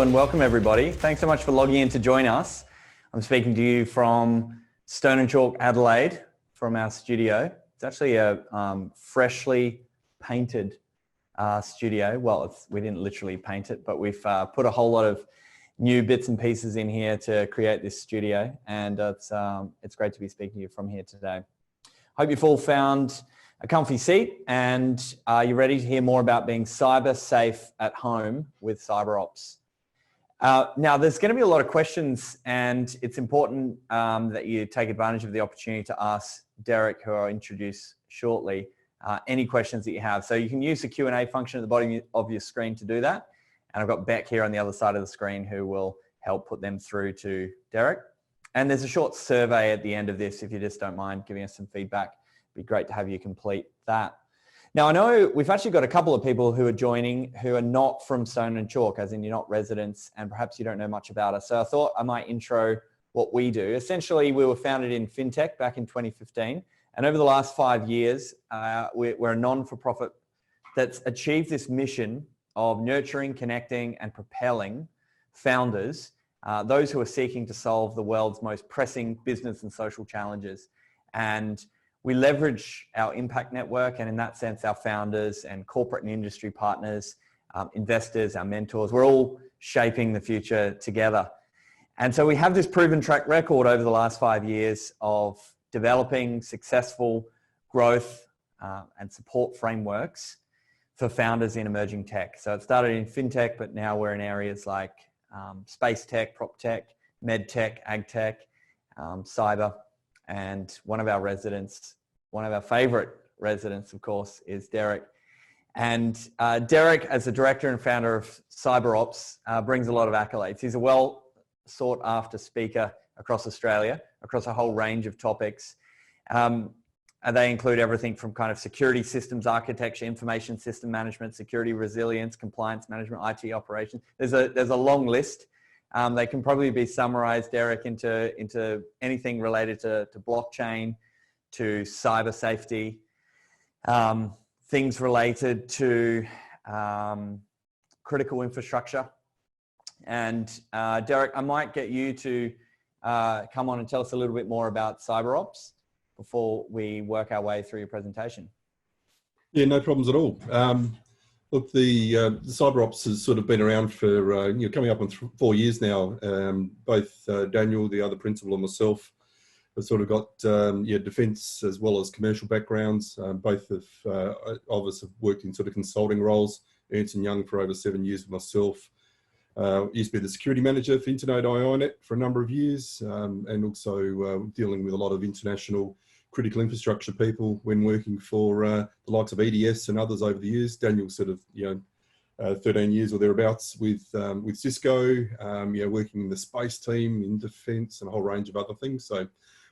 and welcome everybody. Thanks so much for logging in to join us. I'm speaking to you from Stone and Chalk Adelaide from our studio. It's actually a freshly painted studio. Well, we didn't literally paint it, but we've put a whole lot of new bits and pieces in here to create this studio, and it's great to be speaking to you from here today. Hope you've all found a comfy seat and you're ready to hear more about being cyber safe at home with CyberOps. Now, there's going to be a lot of questions, and it's important that you take advantage of the opportunity to ask Derek, who I'll introduce shortly, any questions that you have. So you can use the Q&A function at the bottom of your screen to do that. And I've got Beck here on the other side of the screen who will help put them through to Derek. And there's a short survey at the end of this if you just don't mind giving us some feedback. It'd be great to have you complete that. Now, I know we've actually got a couple of people who are joining who are not from Stone and Chalk, as in you're not residents, and perhaps you don't know much about us. So I thought I might intro what we do. Essentially, we were founded in FinTech back in 2015. And over the last 5 years, we're a non-for-profit that's achieved this mission of nurturing, connecting, and propelling founders, those who are seeking to solve the world's most pressing business and social challenges. And we leverage our impact network, and in that sense, our founders and corporate and industry partners, investors, our mentors, we're all shaping the future together. And so we have this proven track record over the last 5 years of developing successful growth and support frameworks for founders in emerging tech. So it started in FinTech, but now we're in areas like space tech, prop tech, med tech, ag tech, cyber. And one of our favorite residents, of course, is Derek. And Derek, as the director and founder of CyberOps, brings a lot of accolades. He's a well sought after speaker across Australia, across a whole range of topics. And they include everything from kind of security systems architecture, information system management, security resilience, compliance management, IT operations. There's a long list. They can probably be summarized, Derek, into anything related to blockchain, to cyber safety, things related to critical infrastructure. And Derek, I might get you to come on and tell us a little bit more about CyberOps before we work our way through your presentation. Yeah, no problems at all. Look, the CyberOps has sort of been around for coming up on 4 years now. Both Daniel, the other principal, and myself have sort of got defence as well as commercial backgrounds. Both of us have worked in sort of consulting roles. Ernst & Young for over 7 years with myself. Used to be the security manager for Internode IONET for a number of years, and also dealing with a lot of international critical infrastructure people when working for the likes of EDS and others over the years. Daniel sort of 13 years or thereabouts with Cisco, working in the space team, in defence, and a whole range of other things. So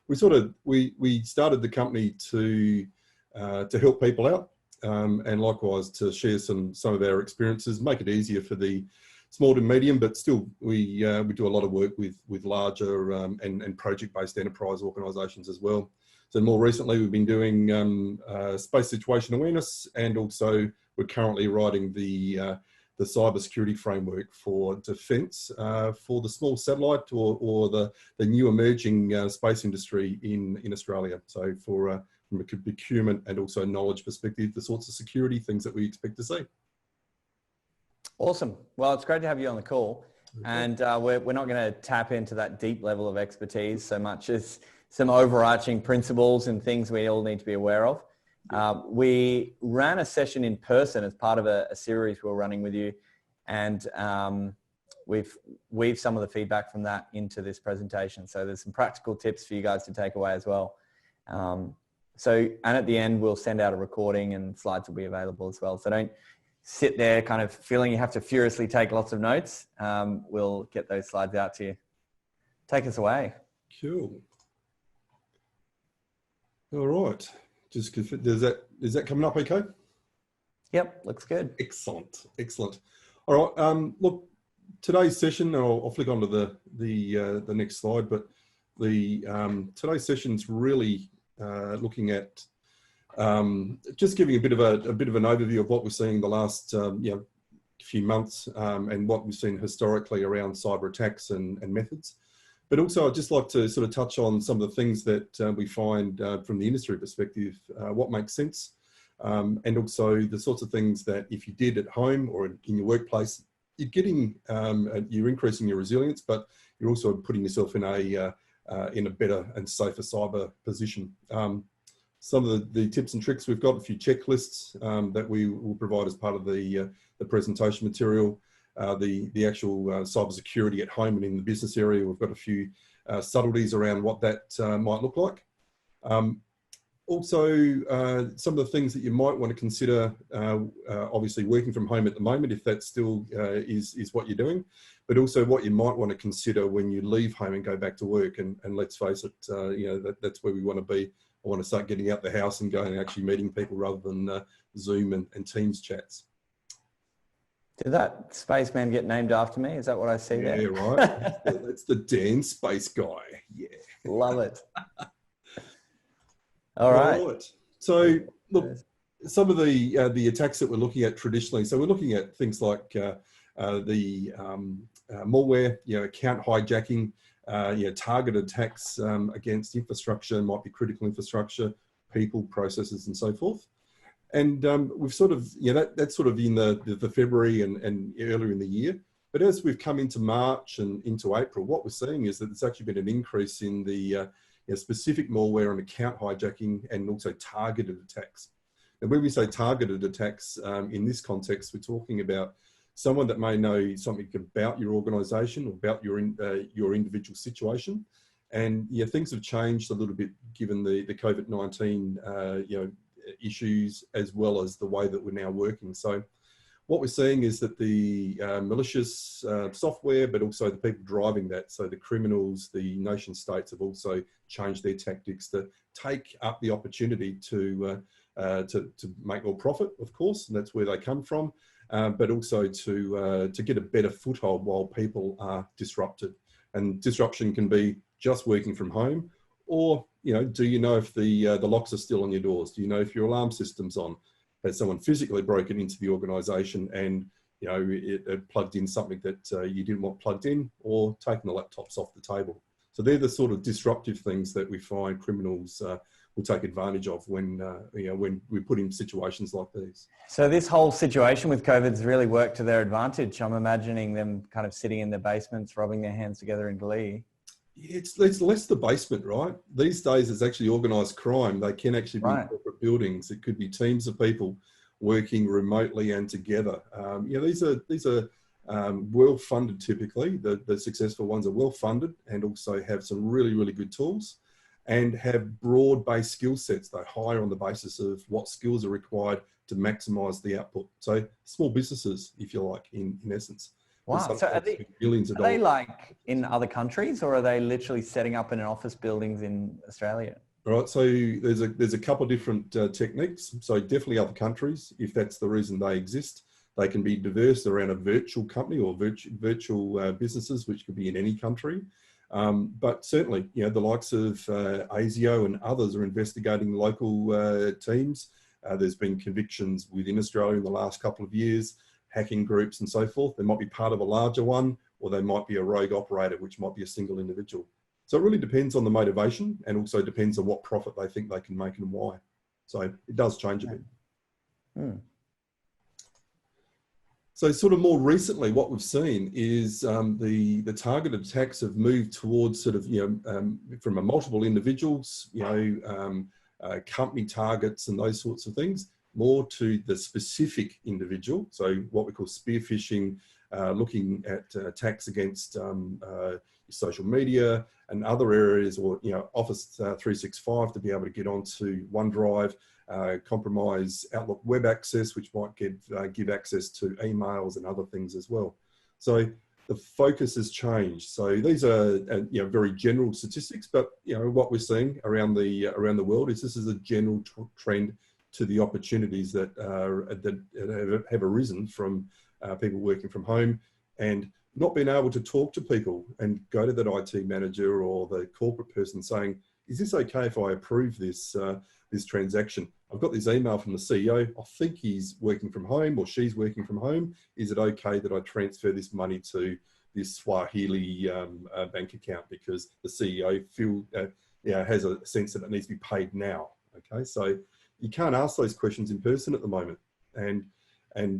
we started the company to help people out, and likewise to share some of our experiences, make it easier for the small to medium, but still we do a lot of work with larger and project-based enterprise organisations as well. So more recently, we've been doing space situation awareness, and also we're currently writing the cyber security framework for defence for the small satellite or the new emerging space industry in Australia. So from a procurement and also knowledge perspective, the sorts of security things that we expect to see. Awesome. Well, it's great to have you on the call. And we're not going to tap into that deep level of expertise so much as some overarching principles and things we all need to be aware of. We ran a session in person as part of a series we're running with you. And we've weaved some of the feedback from that into this presentation. So there's some practical tips for you guys to take away as well. And at the end, we'll send out a recording and slides will be available as well. So don't sit there kind of feeling you have to furiously take lots of notes. We'll get those slides out to you. Take us away. Cool. All right. Just is that coming up okay? Yep, looks good. Excellent, excellent. All right. Look, today's session. I'll flick onto the next slide. But today's session's really looking at just giving a bit of an overview of what we're seeing the last few months and what we've seen historically around cyber attacks and methods. But also I'd just like to sort of touch on some of the things that we find from the industry perspective, what makes sense, and also the sorts of things that if you did at home or in your workplace, you're increasing your resilience, but you're also putting yourself in a better and safer cyber position. Some of the tips and tricks, we've got a few checklists that we will provide as part of the presentation material. The actual cybersecurity at home and in the business area, we've got a few subtleties around what that might look like. Also, some of the things that you might want to consider, obviously working from home at the moment, if that still is what you're doing, but also what you might want to consider when you leave home and go back to work. And let's face it, that's where we want to be. I want to start getting out the house and going and actually meeting people rather than Zoom and Teams chats. Did that spaceman get named after me? Is that what I see there? Yeah, right. That's the Dan Space Guy. Yeah. Love it. All right. So look, some of the attacks that we're looking at traditionally. So we're looking at things like the malware, account hijacking, targeted attacks against infrastructure, might be critical infrastructure, people, processes, and so forth. And we've sort of, that's sort of in the February and earlier in the year. But as we've come into March and into April, what we're seeing is that there's actually been an increase in the specific malware and account hijacking and also targeted attacks. And when we say targeted attacks in this context, we're talking about someone that may know something about your organisation or about your individual situation. And things have changed a little bit given the COVID-19 issues, as well as the way that we're now working. So what we're seeing is that the malicious software, but also the people driving that, so the criminals, the nation states, have also changed their tactics to take up the opportunity to make more profit, of course, and that's where they come from, but also to get a better foothold while people are disrupted. And disruption can be just working from home, or do you know if the locks are still on your doors? Do you know if your alarm system's on? Has someone physically broken into the organisation and it plugged in something that you didn't want plugged in, or taken the laptops off the table? So they're the sort of disruptive things that we find criminals will take advantage of when we put in situations like these. So this whole situation with COVID's really worked to their advantage. I'm imagining them kind of sitting in their basements, rubbing their hands together in glee. It's less the basement, right? These days it's actually organised crime. They can actually be in corporate buildings. It could be teams of people working remotely and together. These are well funded typically. The successful ones are well funded and also have some really, really good tools and have broad-based skill sets. They hire on the basis of what skills are required to maximise the output. So small businesses, if you like, in essence. Wow. So are they like in other countries, or are they literally setting up in office buildings in Australia? Right. So there's a couple of different techniques. So definitely other countries, if that's the reason they exist. They can be diverse around a virtual company or virtual businesses, which could be in any country. But certainly, the likes of ASIO and others are investigating local teams. There's been convictions within Australia in the last couple of years, hacking groups and so forth. They might be part of a larger one, or they might be a rogue operator, which might be a single individual. So it really depends on the motivation, and also depends on what profit they think they can make and why. So it does change a bit. Hmm. So sort of more recently, what we've seen is the targeted attacks have moved towards sort of, from a multiple individuals, company targets and those sorts of things, more to the specific individual. So what we call spear phishing, looking at attacks against social media and other areas, or Office 365 to be able to get onto OneDrive, compromise Outlook web access, which might give access to emails and other things as well. So the focus has changed. So these are very general statistics, but what we're seeing around the world is this is a general trend to the opportunities that have arisen from people working from home and not being able to talk to people and go to that IT manager or the corporate person saying, is this okay if I approve this, this transaction? I've got this email from the CEO. I think he's working from home or she's working from home. Is it okay that I transfer this money to this Swahili bank account because the CEO has a sense that it needs to be paid now? Okay, so you can't ask those questions in person at the moment. And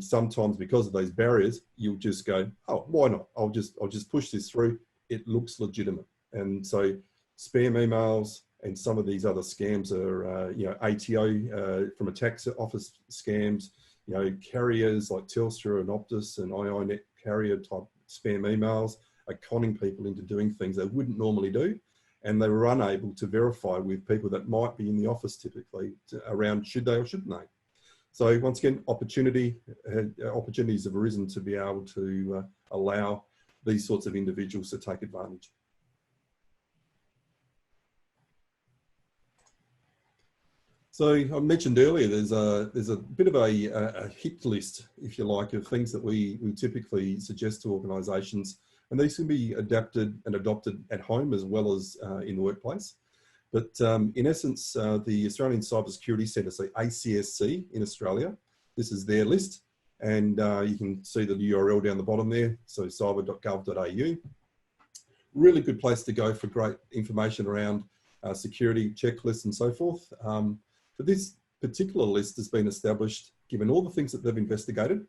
sometimes because of those barriers, you'll just go, oh, why not? I'll just push this through. It looks legitimate. And so spam emails and some of these other scams are, ATO from a tax office scams, carriers like Telstra and Optus and IINet carrier type spam emails are conning people into doing things they wouldn't normally do. And they were unable to verify with people that might be in the office typically around should they or shouldn't they. So once again, opportunities have arisen to be able to allow these sorts of individuals to take advantage. So I mentioned earlier, there's a bit of a hit list, if you like, of things that we typically suggest to organisations, and these can be adapted and adopted at home as well as in the workplace. But in essence, the Australian Cybersecurity Centre, so ACSC in Australia, this is their list, and you can see the URL down the bottom there, so cyber.gov.au. Really good place to go for great information around security checklists and so forth. But this particular list has been established given all the things that they've investigated,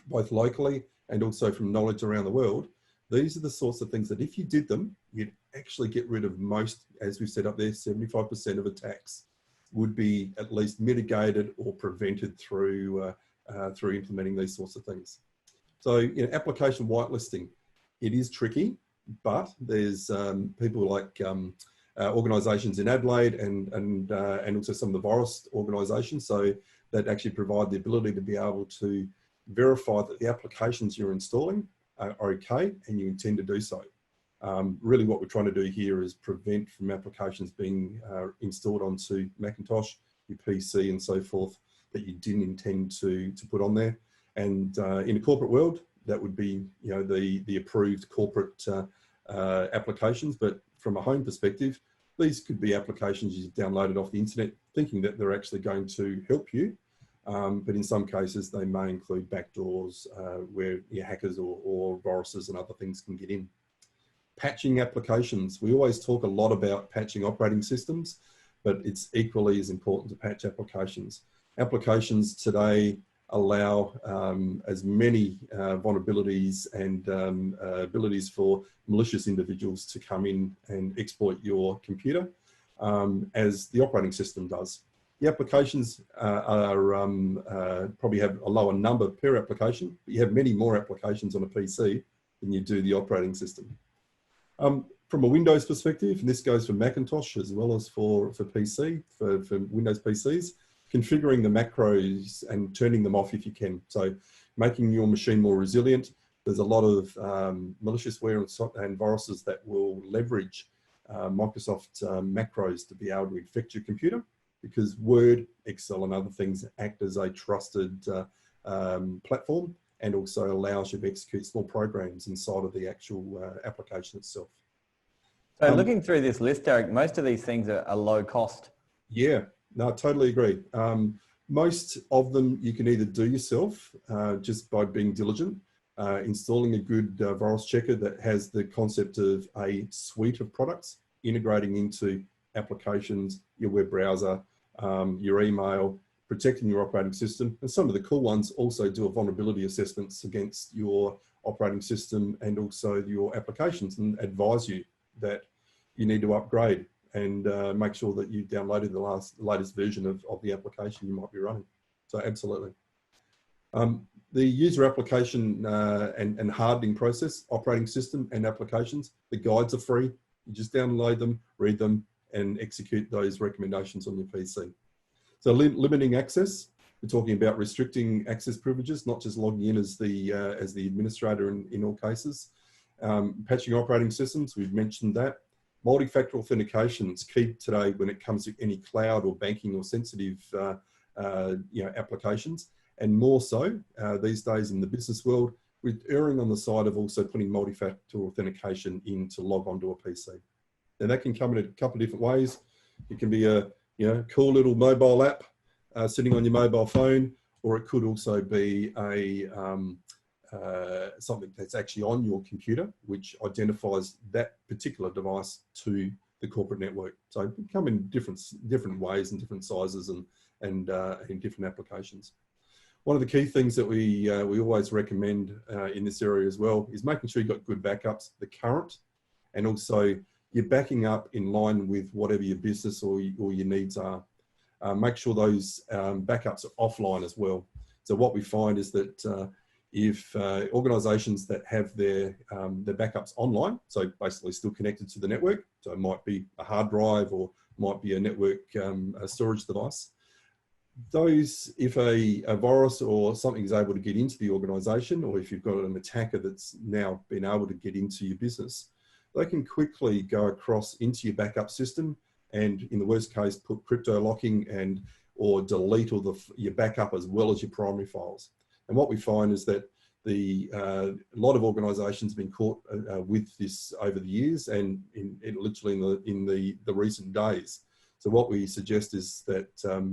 both locally and also from knowledge around the world. These are the sorts of things that if you did them, you'd actually get rid of most, as we've set up there, 75% of attacks would be at least mitigated or prevented through implementing these sorts of things. So, application whitelisting, it is tricky, but there's people like organisations in Adelaide and also some of the Virus organisations, so that actually provide the ability to be able to verify that the applications you're installing are okay and you intend to do so. Really what we're trying to do here is prevent from applications being installed onto Macintosh, your PC and so forth that you didn't intend to put on there. And in a corporate world, that would be the approved corporate applications. But from a home perspective, these could be applications you've downloaded off the internet thinking that they're actually going to help you. But in some cases, they may include backdoors where hackers or viruses and other things can get in. Patching applications. We always talk a lot about patching operating systems, but it's equally as important to patch applications. Applications today allow as many vulnerabilities and abilities for malicious individuals to come in and exploit your computer as the operating system does. The applications probably have a lower number per application, but you have many more applications on a PC than you do the operating system. From a Windows perspective, and this goes for Macintosh as well as for PC, for Windows PCs, configuring the macros and turning them off if you can. So making your machine more resilient. There's a lot of maliciousware and viruses that will leverage Microsoft macros to be able to infect your computer, because Word, Excel and other things act as a trusted platform and also allows you to execute small programs inside of the actual application itself. So looking through this list, Derek, most of these things are low cost. Yeah, no, I totally agree. Most of them you can either do yourself just by being diligent, installing a good virus checker that has the concept of a suite of products integrating into applications, your web browser, your email, protecting your operating system. And some of the cool ones also do a vulnerability assessments against your operating system and also your applications and advise you that you need to upgrade and make sure that you downloaded the latest version of the application you might be running. So absolutely. The user application and hardening process, operating system and applications, the guides are free. You just download them, read them, and execute those recommendations on your PC. So limiting access, we're talking about restricting access privileges, not just logging in as the administrator in all cases. Patching operating systems, we've mentioned that. Multi-factor authentication is key today when it comes to any cloud or banking or sensitive applications, and more so these days in the business world, we're erring on the side of also putting multi-factor authentication in to log onto a PC. And that can come in a couple of different ways. It can be a cool little mobile app sitting on your mobile phone, or it could also be a something that's actually on your computer, which identifies that particular device to the corporate network. So it can come in different ways and different sizes and in different applications. One of the key things that we always recommend in this area as well is making sure you've got good backups, the current, and also you're backing up in line with whatever your business or your needs are. Make sure those backups are offline as well. So what we find is that if organisations that have their backups online, so basically still connected to the network, so it might be a hard drive or might be a network a storage device, those, if a virus or something is able to get into the organisation, or if you've got an attacker that's now been able to get into your business, they can quickly go across into your backup system and, in the worst case, put crypto locking or delete all your backup as well as your primary files. And what we find is that a lot of organisations have been caught with this over the years and literally in the recent days. So what we suggest is that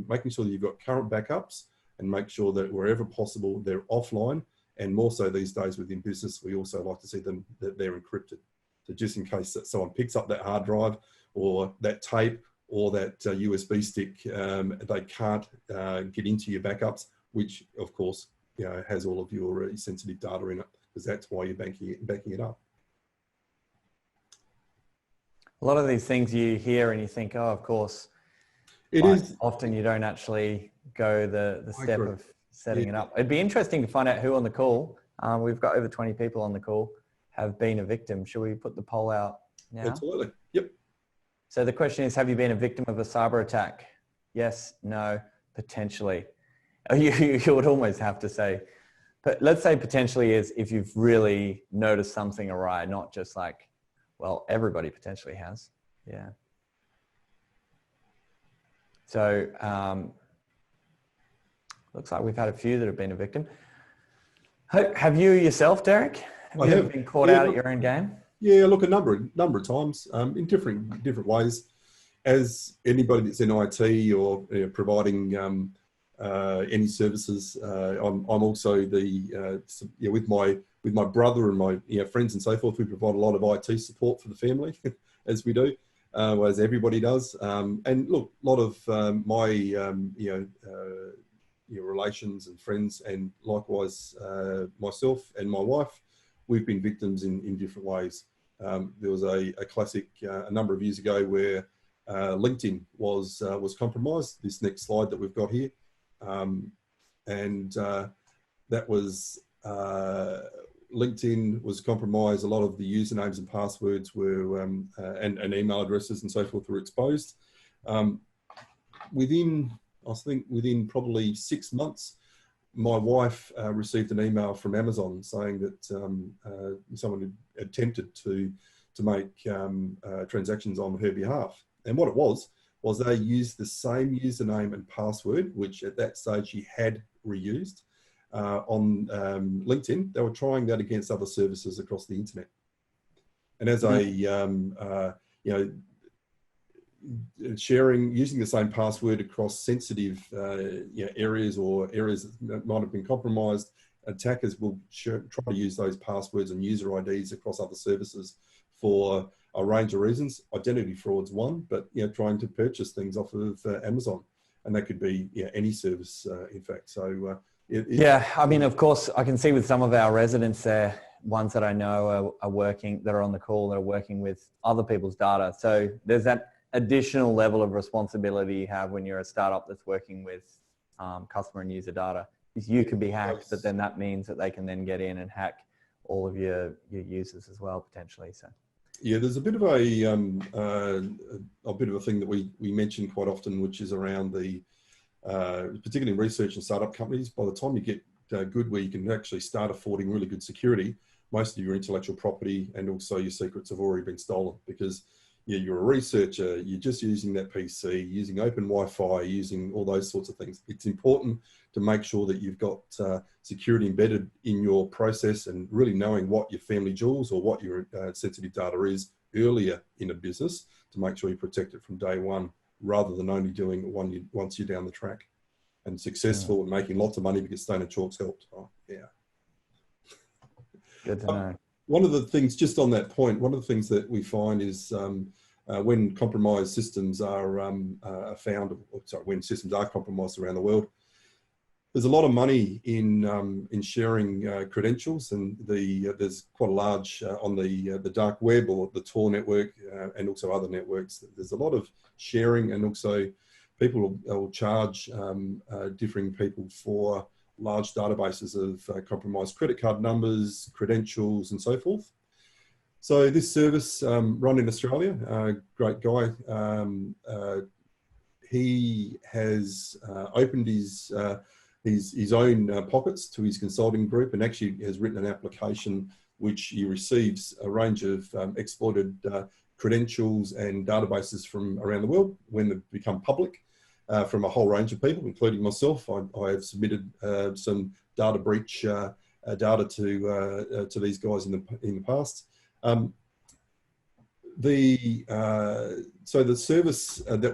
making sure that you've got current backups and make sure that wherever possible, they're offline. And more so these days within business, we also like to see them that they're encrypted. So just in case that someone picks up that hard drive or that tape or that USB stick, they can't get into your backups, which of course has all of your sensitive data in it, because that's why you're backing it up. A lot of these things you hear and you think, oh, of course. It is. Often you don't actually go the step of setting it up. It'd be interesting to find out who on the call, we've got over 20 people on the call, have been a victim. Should we put the poll out now? Absolutely. Yep. So the question is, have you been a victim of a cyber attack? Yes, no, potentially. You would almost have to say, but let's say potentially is if you've really noticed something awry, not just like, well, everybody potentially has. Yeah. So looks like we've had a few that have been a victim. Have you yourself, Derek? Have you ever been caught out at your own game? Yeah, look, a number of times in different ways. As anybody that's in IT or providing any services, I'm also with my brother and my friends and so forth. We provide a lot of IT support for the family, as we do, as everybody does. And look, a lot of my relations and friends, and likewise myself and my wife, we've been victims in different ways. There was a classic a number of years ago where LinkedIn was compromised. This next slide that we've got here, that was LinkedIn was compromised. A lot of the usernames and passwords were and email addresses and so forth were exposed. Within probably 6 months, my wife received an email from Amazon saying that someone had attempted to make transactions on her behalf. And what it was they used the same username and password, which at that stage she had reused on LinkedIn. They were trying that against other services across the internet. And as using the same password across sensitive areas or areas that might have been compromised, attackers will try to use those passwords and user IDs across other services for a range of reasons. Identity fraud's one, but trying to purchase things off of Amazon, and that could be any service, in fact. So I mean, of course, I can see with some of our residents there, ones that I know are working, that are on the call, that are working with other people's data. So there's that additional level of responsibility you have when you're a startup that's working with customer and user data. You could be hacked, but then that means that they can then get in and hack all of your users as well, potentially. So yeah, there's a bit of a thing that we mention quite often, which is around the particularly in research and startup companies. By the time you get good where you can actually start affording really good security, most of your intellectual property and also your secrets have already been stolen, because you're a researcher, you're just using that PC, using open Wi-Fi, using all those sorts of things. It's important to make sure that you've got security embedded in your process and really knowing what your family jewels or what your sensitive data is earlier in a business to make sure you protect it from day one, rather than only doing it once you're down the track and successful and making lots of money because Stone & Chalk's helped. Oh, yeah. Good to know. One of the things, just on that point, one of the things that we find is when compromised systems are found, or sorry, when systems are compromised around the world, there's a lot of money in sharing credentials, and there's quite a large on the dark web or the Tor network and also other networks. There's a lot of sharing, and also people will charge differing people for large databases of compromised credit card numbers, credentials, and so forth. So this service run in Australia, great guy. He has opened his own pockets to his consulting group, and actually has written an application which he receives a range of exploited credentials and databases from around the world when they become public, from a whole range of people, including myself. I have submitted some data breach data to these guys in the past. So the service that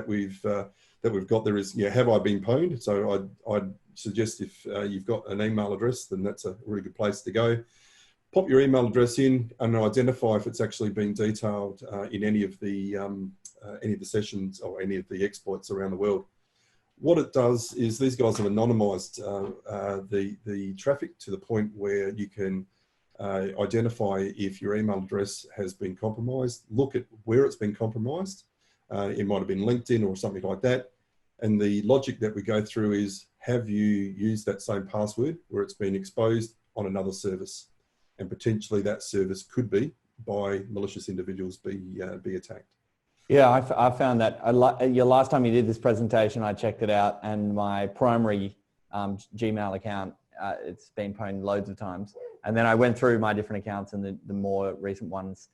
we've got there is, have I been pwned? So I'd suggest if you've got an email address, then that's a really good place to go. Pop your email address in and identify if it's actually been detailed in any of the sessions or any of the exploits around the world. What it does is these guys have anonymized the traffic to the point where you can identify if your email address has been compromised, look at where it's been compromised. It might have been LinkedIn or something like that. And the logic that we go through is, have you used that same password where it's been exposed on another service? And potentially that service could be, by malicious individuals, be attacked. Yeah, I found that your last time you did this presentation, I checked it out, and my primary Gmail account, it's been pwned loads of times. And then I went through my different accounts, and the more recent ones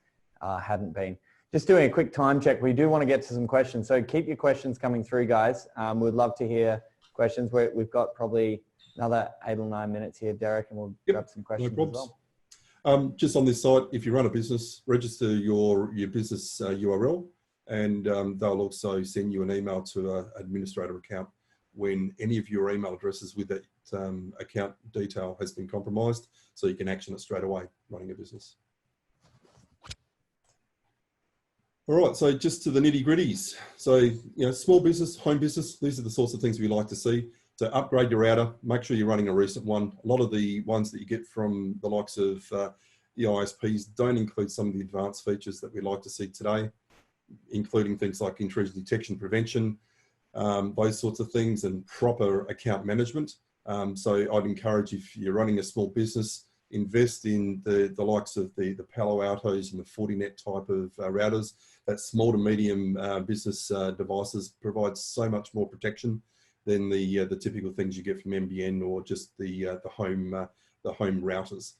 hadn't been. Just doing a quick time check. We do want to get to some questions, so keep your questions coming through, guys. We'd love to hear questions. We've got probably another 8 or 9 minutes here, Derek, and we'll grab some questions as well. Just on this site, if you run a business, register your business URL, and they'll also send you an email to an administrator account when any of your email addresses with that account detail has been compromised, so you can action it straight away running a business. All right, so just to the nitty gritties. So, small business, home business, these are the sorts of things we like to see. So upgrade your router, make sure you're running a recent one. A lot of the ones that you get from the likes of the ISPs don't include some of the advanced features that we like to see today, including things like intrusion detection prevention, those sorts of things, and proper account management. So I'd encourage, if you're running a small business, invest in the likes of the Palo Altos and the Fortinet type of routers. That small to medium business devices provides so much more protection than the typical things you get from NBN or just the home routers.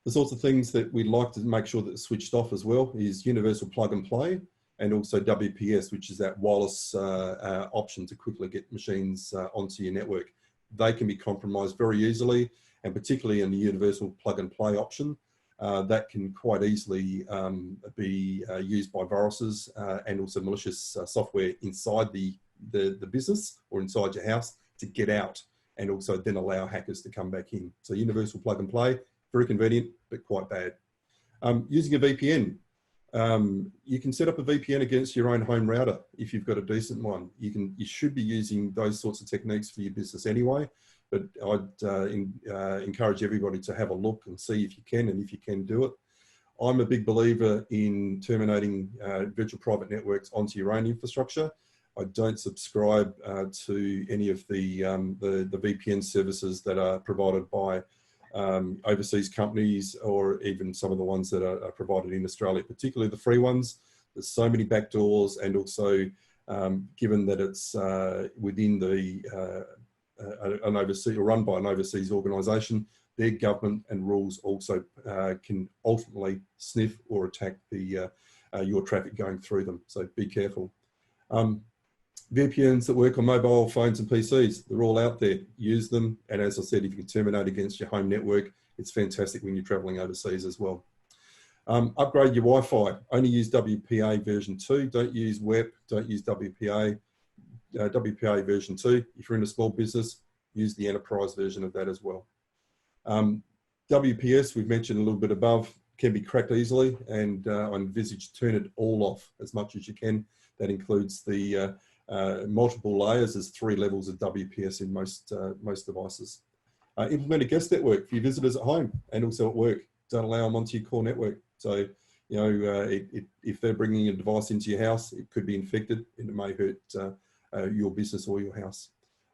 The sorts of things that we'd like to make sure that are switched off as well is universal plug and play, and also WPS, which is that wireless option to quickly get machines onto your network. They can be compromised very easily, and particularly in the universal plug and play option, that can quite easily be used by viruses and also malicious software inside the business or inside your house to get out, and also then allow hackers to come back in. So universal plug and play, very convenient, but quite bad. Using a VPN. You can set up a VPN against your own home router if you've got a decent one. You should be using those sorts of techniques for your business anyway, but I'd encourage everybody to have a look and see if you can, and if you can, do it. I'm a big believer in terminating virtual private networks onto your own infrastructure. I don't subscribe to any of the VPN services that are provided by overseas companies, or even some of the ones that are provided in Australia, particularly the free ones. There's so many backdoors, and also given that it's within an overseas, or run by an overseas organisation, their government and rules also can ultimately sniff or attack your traffic going through them. So be careful. VPNs that work on mobile phones and PCs, they're all out there. Use them. And as I said, if you can terminate against your home network, it's fantastic when you're traveling overseas as well. Upgrade your Wi-Fi. Only use WPA version 2. Don't use WEP. Don't use WPA. WPA version 2. If you're in a small business, use the enterprise version of that as well. WPS, we've mentioned a little bit above, can be cracked easily, and I envisage turn it all off as much as you can. That includes the multiple layers. There's 3 levels of WPS in most devices. Implement a guest network for your visitors at home and also at work. Don't allow them onto your core network. So, you know, if they're bringing a device into your house, it could be infected and it may hurt your business or your house.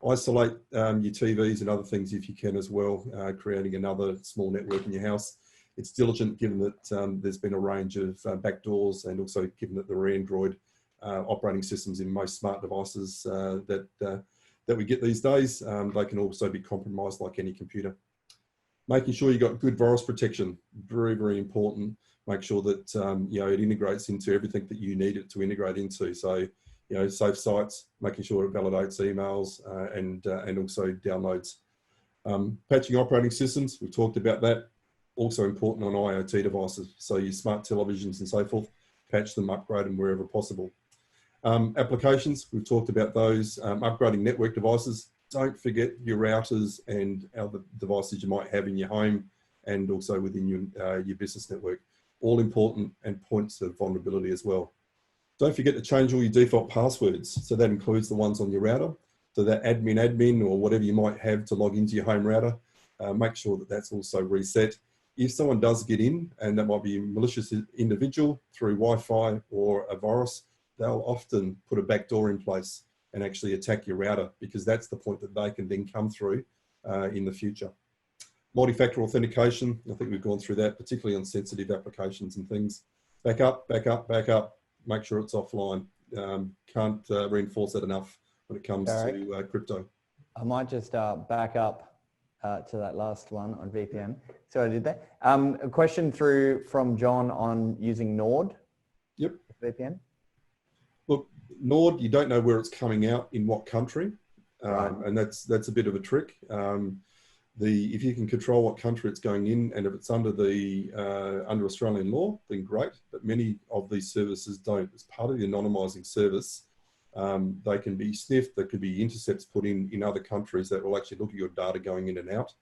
Isolate your TVs and other things if you can as well, creating another small network in your house. It's diligent given that there's been a range of backdoors, and also given that there are Android operating systems in most smart devices that we get these days. They can also be compromised like any computer. Making sure you've got good virus protection, very, very important. Make sure that you know, it integrates into everything that you need it to integrate into. So, you know, safe sites, making sure it validates emails and also downloads. Patching operating systems, we've talked about that. Also important on IoT devices. So your smart televisions and so forth, patch them, upgrade them wherever possible. Applications, we've talked about those. Upgrading network devices. Don't forget your routers and other devices you might have in your home and also within your business network. All important and points of vulnerability as well. Don't forget to change all your default passwords. So that includes the ones on your router. So that admin or whatever you might have to log into your home router, make sure that that's also reset. If someone does get in, and that might be a malicious individual through Wi-Fi or a virus, they'll often put a backdoor in place and actually attack your router, because that's the point that they can then come through in the future. Multi-factor authentication, I think we've gone through that, particularly on sensitive applications and things. Back up, make sure it's offline. Can't reinforce that enough when it comes to crypto. I might just back up to that last one on VPN. So I did that. A question through from John on using Nord. Yep. VPN. Look, Nord, you don't know where it's coming out in what country, Right. and that's a bit of a trick. If you can control what country it's going in, and if it's under under Australian law, then great. But many of these services don't. As part of the anonymizing service, they can be sniffed. There could be intercepts put in other countries that will actually look at your data going in and out.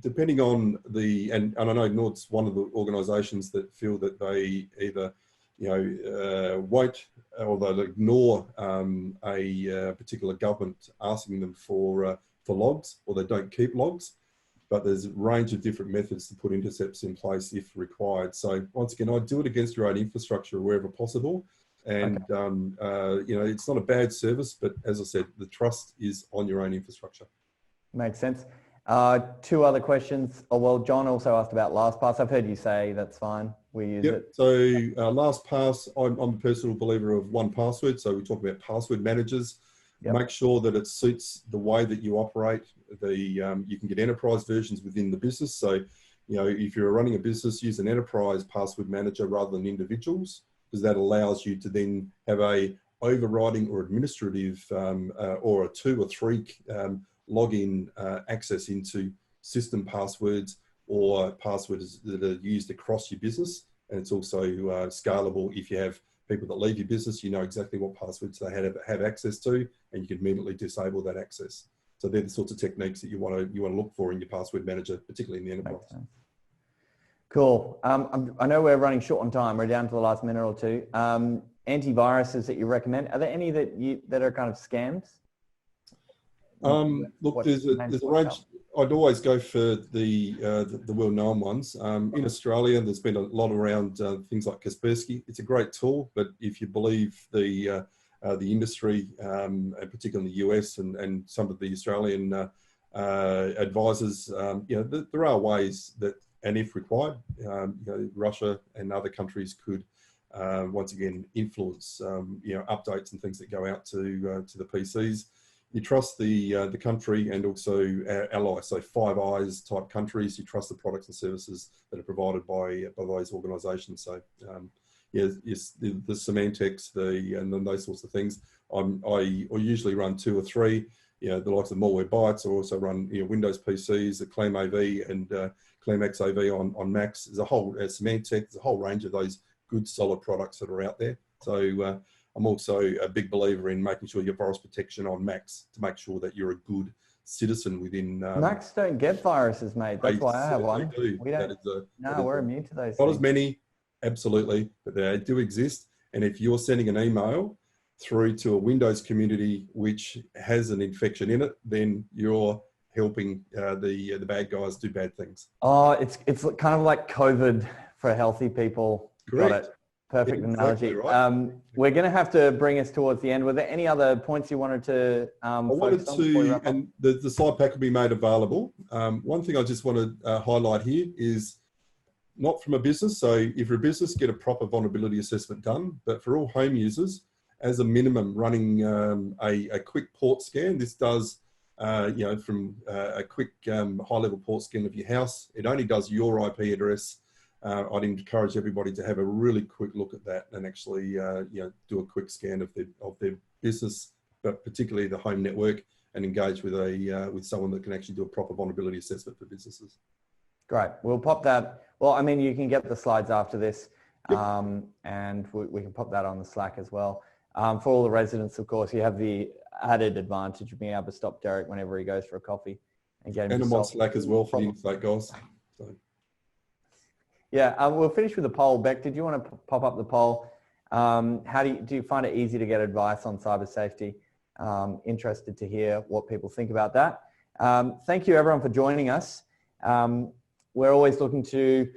Depending on and I know Nord's one of the organisations that feel that they either won't, or they'll ignore a particular government asking them for logs, or they don't keep logs. But there's a range of different methods to put intercepts in place if required. So once again, I'd do it against your own infrastructure wherever possible. And it's not a bad service, but as I said, the trust is on your own infrastructure. Makes sense. 2 other questions. Oh, well, John also asked about LastPass. I've heard you say that's fine. We use it. So LastPass, I'm a personal believer of 1Password. So we talk about password managers. Yep. Make sure that it suits the way that you operate. You can get enterprise versions within the business. So, if you're running a business, use an enterprise password manager rather than individuals, because that allows you to then have a overriding or administrative or a 2 or 3 login access into system passwords or passwords that are used across your business. And it's also scalable. If you have people that leave your business, you know exactly what passwords they have access to, and you can immediately disable that access. So they're the sorts of techniques that you want to look for in your password manager, particularly in the enterprise. Cool. I know we're running short on time. We're down to the last minute or 2. Antiviruses that you recommend, are there any that are kind of scams? Look, there's a range. I'd always go for the well-known ones. In Australia, there's been a lot around things like Kaspersky. It's a great tool, but if you believe the industry, and particularly in the US and some of the Australian advisors, there are ways that, and if required, Russia and other countries could once again influence updates and things that go out to the PCs. You trust the country and also allies, so Five Eyes type countries. You trust the products and services that are provided by those organisations. So yes, the Symantec, and then those sorts of things. I usually run 2 or 3. the likes of Malwarebytes also run Windows PCs, the Clam AV and Clam XAV on Macs. There's a whole Symantec, there's a whole range of those good solid products that are out there. So I'm also a big believer in making sure your virus protection on Macs to make sure that you're a good citizen within. Macs don't get viruses, mate. That's why I have one. We don't. We're immune to those. Not as many, absolutely, but they do exist. And if you're sending an email through to a Windows community which has an infection in it, then you're helping the bad guys do bad things. Oh, it's kind of like COVID for healthy people. Correct. Got it. Perfect Yeah, analogy. exactly right. We're going to have to bring us towards the end. Were there any other points you wanted to I wanted to, and the slide pack will be made available. One thing I just want to highlight here is not from a business. So if you're a business, get a proper vulnerability assessment done. But for all home users, as a minimum, running a quick port scan. This does, from a quick high-level port scan of your house. It only does your IP address. I'd encourage everybody to have a really quick look at that and actually, do a quick scan of their business, but particularly the home network, and engage with with someone that can actually do a proper vulnerability assessment for businesses. Great. We'll pop that. Well, I mean, you can get the slides after this, Yep. and we can pop that on the Slack as well. For all the residents, of course, you have the added advantage of being able to stop Derek whenever he goes for a coffee and get him. And I'm on Slack as well for the Insight guys. So. Yeah, we'll finish with the poll. Beck, did you want to pop up the poll? How do you find it easy to get advice on cyber safety? Interested to hear what people think about that. Thank you everyone for joining us. We're always looking to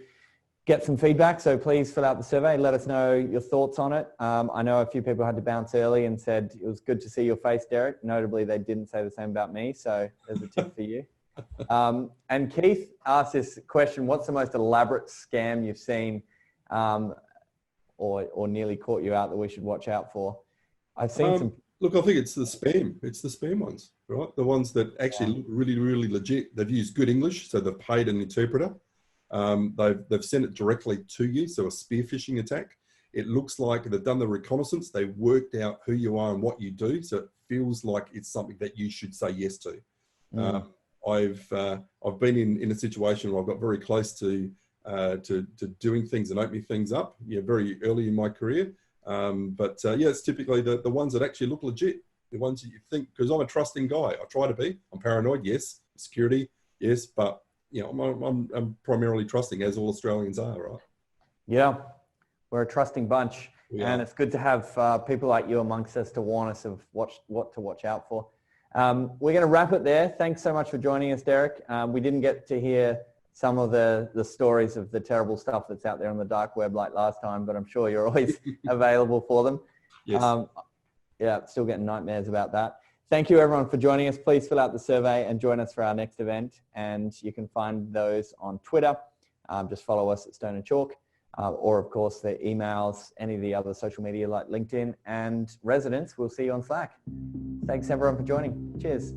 get some feedback, so please fill out the survey. Let us know your thoughts on it. I know a few people had to bounce early and said it was good to see your face, Derek. Notably, they didn't say the same about me, so there's a tip for you. And Keith asked this question: what's the most elaborate scam you've seen, or nearly caught you out that we should watch out for? I've seen some. Look, I think it's the spam. It's the spam ones, right? The ones that actually look really, really legit. They've used good English, so they've paid an interpreter. They've sent it directly to you, so a spear phishing attack. It looks like they've done the reconnaissance. They worked out who you are and what you do, so it feels like it's something that you should say yes to. I've been in a situation where I've got very close to doing things and opening things up, very early in my career. It's typically the ones that actually look legit, the ones that you think, because I'm a trusting guy. I try to be. I'm paranoid, yes. Security, yes. But I'm primarily trusting, as all Australians are, right? Yeah, we're a trusting bunch, and it's good to have people like you amongst us to warn us of what to watch out for. We're going to wrap it there. Thanks so much for joining us, Derek. We didn't get to hear some of the stories of the terrible stuff that's out there on the dark web like last time, but I'm sure you're always available for them. Yes. Still getting nightmares about that. Thank you everyone for joining us. Please fill out the survey and join us for our next event. And you can find those on Twitter. Just follow us at Stone and Chalk, or of course the emails, any of the other social media like LinkedIn, and residents. We'll see you on Slack. Thanks everyone for joining. Cheers.